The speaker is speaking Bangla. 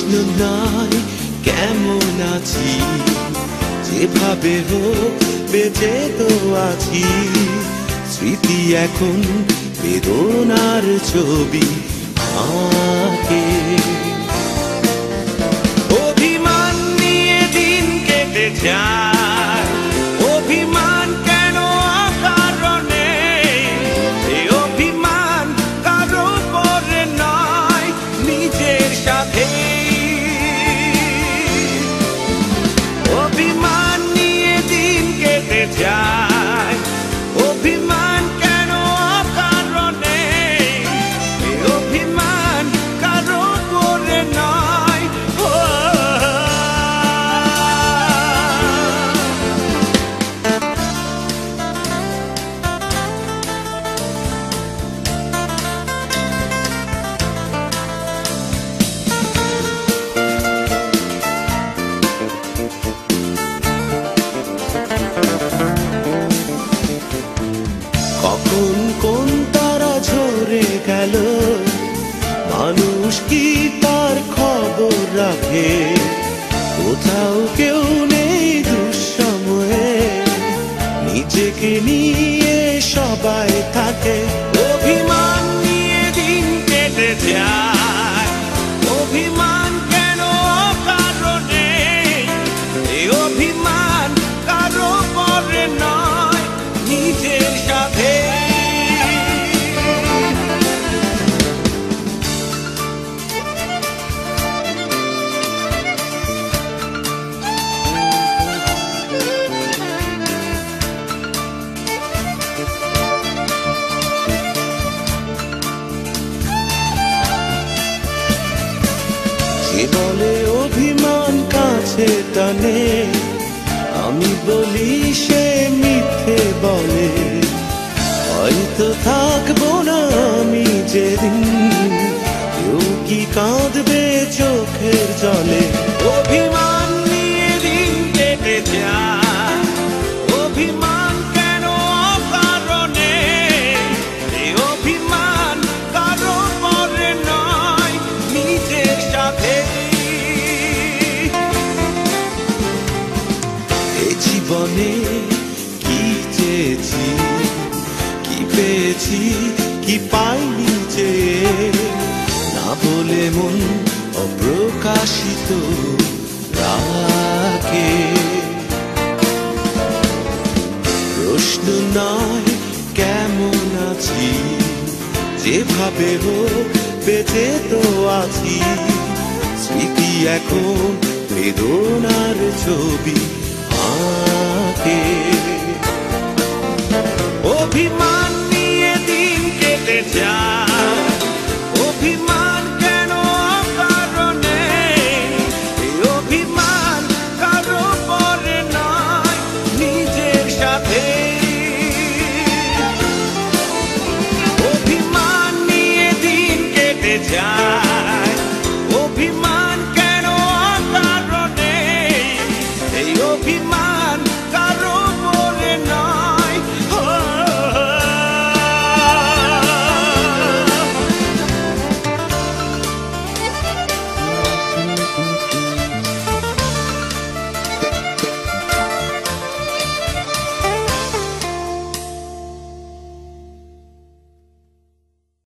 প্রশ্ন নয় কেমন আছি, যেভাবে হোক বেঁচে তো আছি। স্মৃতি এখন বেদনার ছবি আঁকে। অভিমান নিয়ে দিন কেটে যায়, অভিমান কেন কারণে, এই অভিমান কারো পরে নয় নিজের সাথে। অভিমান নিয়ে দিন কেটে যায়, অভিমান কেন কারণে, এই অভিমান কারো পরে নয়। কখন কোন তারা ঝরে গেল, মানুষ কি তার খবর রাখে? কোথাও কেউ নেই দুঃসময়ে, নিজেকে নিয়ে সবাই থাকে। অভিমান নিয়ে দিন কেটে যায়, অভিমান কেন কারণে, এই অভিমান কারো পরে নয় নিজের সাথে। যে বলে অভিমান কাছে টানে, আমি বলি সে মিথ্যে বলে। হয়তো থাকবো না আমি যেদিন, কেউ কি কাঁদবে চোখের জলে? অভিমান নিয়ে দিন কেটে যায়, অভিমান কেন কারণে, এই অভিমান কারো পরে নয় নিজের সাথে। এই জীবনে কি চেয়েছি, কি পেয়েছি, কি পাইনি যে, না বলে মন অপ্রকাশিত রাখে। প্রশ্ন নয় কেমন আছি, যেভাবে হোক বেঁচে তো আছি। স্মৃতি এখন বেদনার ছবি আঁকে। অভিমান নিয়ে দিন কেটে যায়।